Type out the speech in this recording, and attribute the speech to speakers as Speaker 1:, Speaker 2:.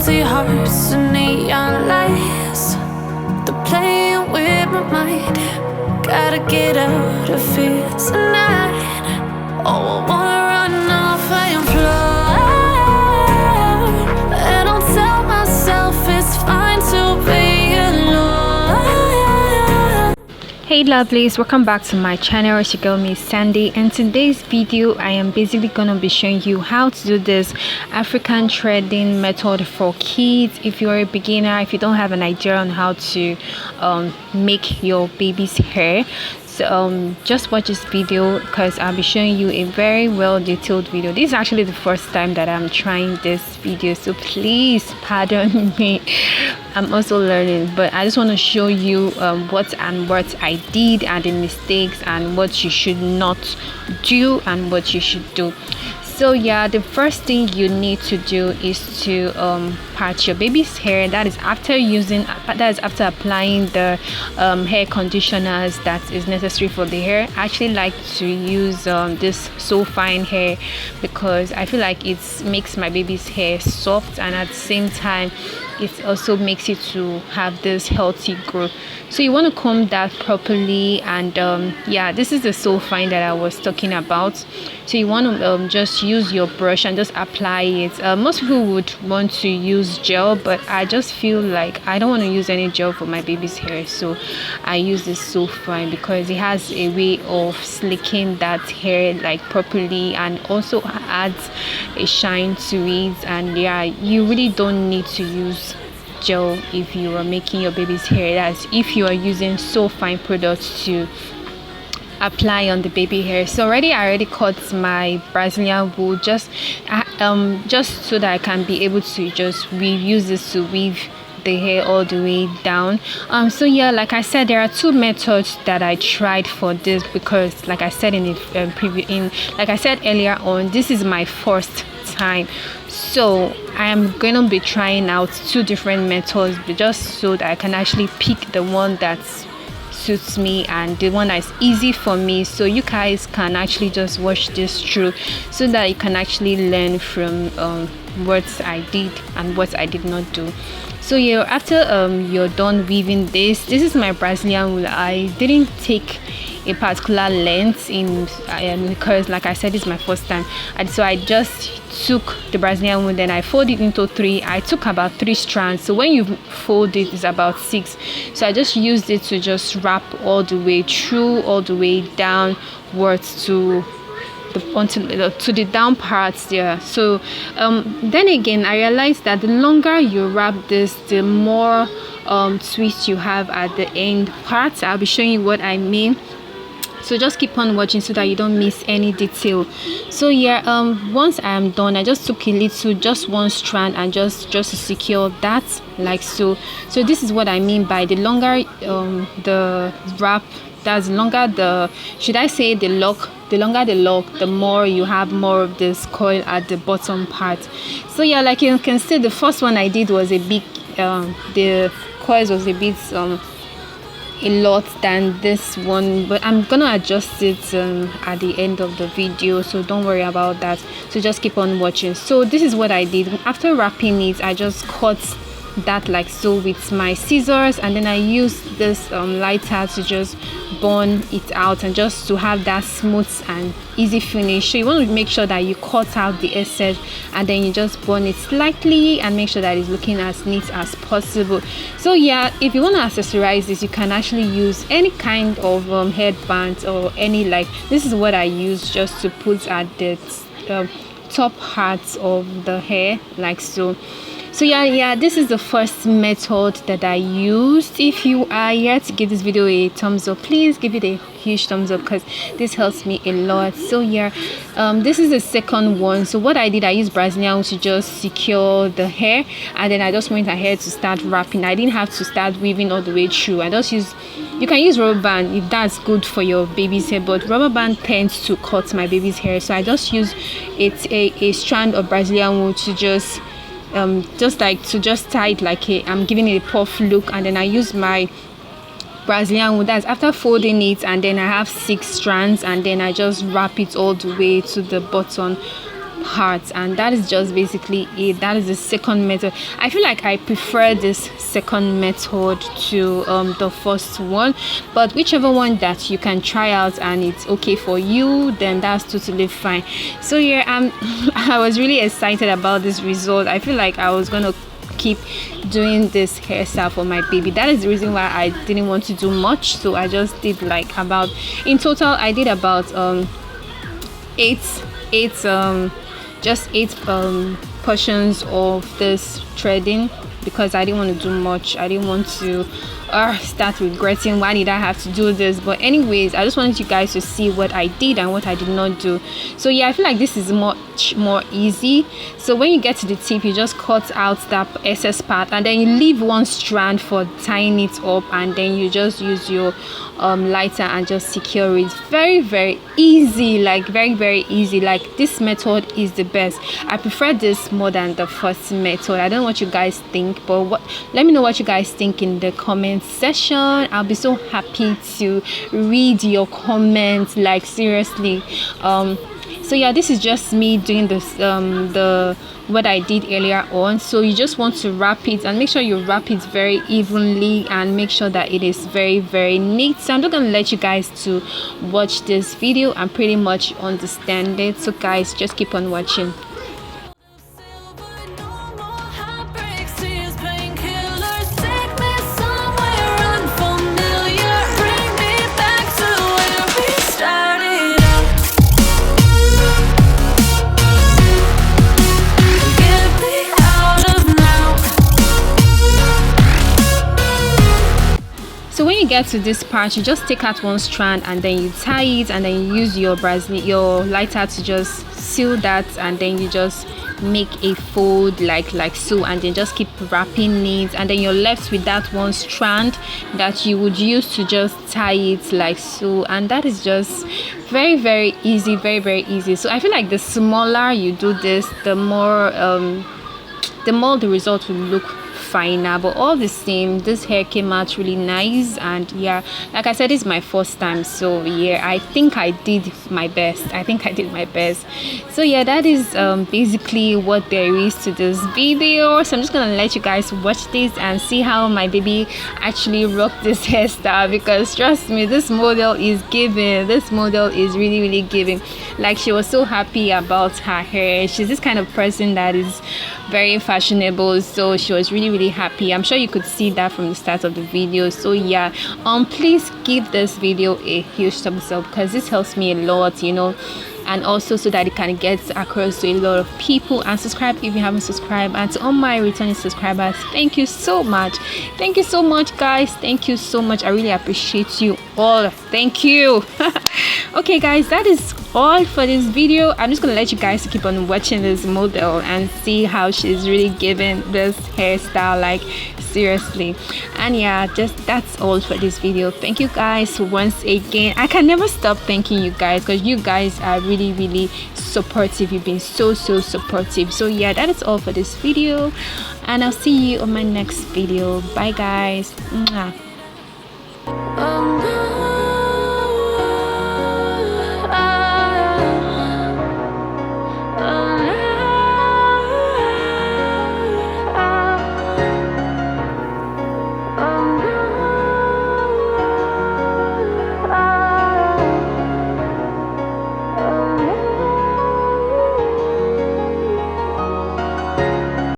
Speaker 1: empty hearts and neon lights. They're playing with my mind. Gotta get out of here tonight. Oh, I wanna run off and fly. And I'll tell myself it's fine to be alone.
Speaker 2: Hey lovelies, welcome back to my channel. It's your girl Miz Sandy, and today's video I am basically gonna be showing you how to do this African threading method for kids. If you're a beginner, if you don't have an idea on how to make your baby's hair, so just watch this video because I'll be showing you a very well detailed video. This is actually the first time that I'm trying this video, so please pardon me. I'm also learning, but I just want to show you what I did and the mistakes and what you should not do and what you should do. So yeah, the first thing you need to do is to part your baby's hair. That is after applying the hair conditioners that is necessary for the hair. I actually like to use this So Fine hair because I feel like it makes my baby's hair soft, and at the same time it also makes it to have this healthy growth. So you want to comb that properly, and yeah, this is the So Fine that I was talking about. So you want to just use your brush and just apply it. Most people would want to use gel, but I just feel like I don't want to use any gel for my baby's hair, so I use this So Fine because it has a way of slicking that hair like properly and also adds a shine to it. And yeah, you really don't need to use gel if you are making your baby's hair. That's if you are using So Fine products to apply on the baby hair. So I already cut my Brazilian wool just so that I can be able to just use this to weave the hair all the way down. So yeah, like I said, there are two methods that I tried for this because like I said in the like I said earlier on, this is my first time, so I am going to be trying out two different methods just so that I can actually pick the one that suits me and the one that's easy for me, so you guys can actually just watch this through so that you can actually learn from what I did and what I did not do. So yeah, after you're done weaving this is my Brazilian wool. I didn't take a particular length in because like I said, it's my first time, and so I just took the Brazilian wool, then I folded it into three. I took about 3 strands, so when you fold it, it's about 6. So I just used it to just wrap all the way through, all the way downwards to the down parts there. So then again, I realized that the longer you wrap this, the more twists you have at the end parts. I'll be showing you what I mean, so just keep on watching so that you don't miss any detail. So yeah, once I am done, I just took just one strand and just to secure that, like so. So this is what I mean by the longer the wrap, that's longer the, should I say the lock, the longer the lock, the more you have more of this coil at the bottom part. So yeah, like you can see, the first one I did was a big the coils was a bit a lot than this one, but I'm gonna adjust it at the end of the video, so don't worry about that. So just keep on watching. So this is what I did. After wrapping it, I just cut that like so with my scissors, and then I used this lighter to just burn it out and just to have that smooth and easy finish. So you want to make sure that you cut out the excess and then you just burn it slightly and make sure that it's looking as neat as possible. So yeah, if you want to accessorize this, you can actually use any kind of headband or any, like this is what I use just to put at the top parts of the hair, like so. So yeah, this is the first method that I used. If you are yet to give this video a thumbs up, please give it a huge thumbs up because this helps me a lot. So yeah, this is the second one. So what I did, I used Brazilian to just secure the hair, and then I just went ahead to start wrapping. I didn't have to start weaving all the way through. I just use, you can use rubber band if that's good for your baby's hair, but rubber band tends to cut my baby's hair, so I just use a strand of Brazilian wool to just tie it like I'm giving it a puff look, and then I use my Brazilian wool. That's after folding it, and then I have 6 strands, and then I just wrap it all the way to the bottom heart, and that is just basically it. That is the second method. I feel like I prefer this second method to the first one, but whichever one that you can try out and it's okay for you, then that's totally fine. So yeah, I was really excited about this result. I feel like I was gonna keep doing this hairstyle for my baby. That is the reason why I didn't want to do much, so I just did like about, in total I did about eight portions of this threading, because I didn't want to do much. I didn't want to start regretting why did I have to do this. But anyways, I just wanted you guys to see what I did and what I did not do. So yeah, I feel like this is much more easy. So when you get to the tip, you just cut out that excess part and then you leave one strand for tying it up, and then you just use your lighter and just secure it. Very easy, like very easy. Like, this method is the best. I prefer this more than the first method. I don't know what you guys think, but let me know what you guys think in the comment section. I'll be so happy to read your comments, like seriously. So yeah, this is just me doing this what I did earlier on. So you just want to wrap it, and make sure you wrap it very evenly and make sure that it is very neat. So I'm not gonna let you guys to watch this video and pretty much understand it. So guys, just keep on watching. So when you get to this part, you just take out one strand and then you tie it, and then you use your lighter to just seal that, and then you just make a fold like so, and then just keep wrapping it, and then you're left with that one strand that you would use to just tie it like so. And that is just very easy, very easy. So I feel like the smaller you do this, the more the result will look finer. But all the same, this hair came out really nice. And yeah, like I said, it's my first time, so yeah, I think I did my best. So yeah, that is basically what there is to this video. So I'm just gonna let you guys watch this and see how my baby actually rocked this hairstyle, because trust me, this model is giving. This model is really giving. Like, she was so happy about her hair. She's this kind of person that is very fashionable, so she was really happy. I'm sure you could see that from the start of the video. So yeah, please give this video a huge thumbs up, because this helps me a lot, you know, and also so that it can get across to a lot of people. And subscribe if you haven't subscribed. And to all my returning subscribers, thank you so much guys. Thank you so much. I really appreciate you all. Thank you. Okay guys, that is all for this video. I'm just gonna let you guys keep on watching this model and see how she's really giving this hairstyle, like seriously. And yeah, just that's all for this video. Thank you guys once again. I can never stop thanking you guys, because you guys are really supportive. You've been so supportive. So yeah, that is all for this video, and I'll see you on my next video. Bye guys. Mwah.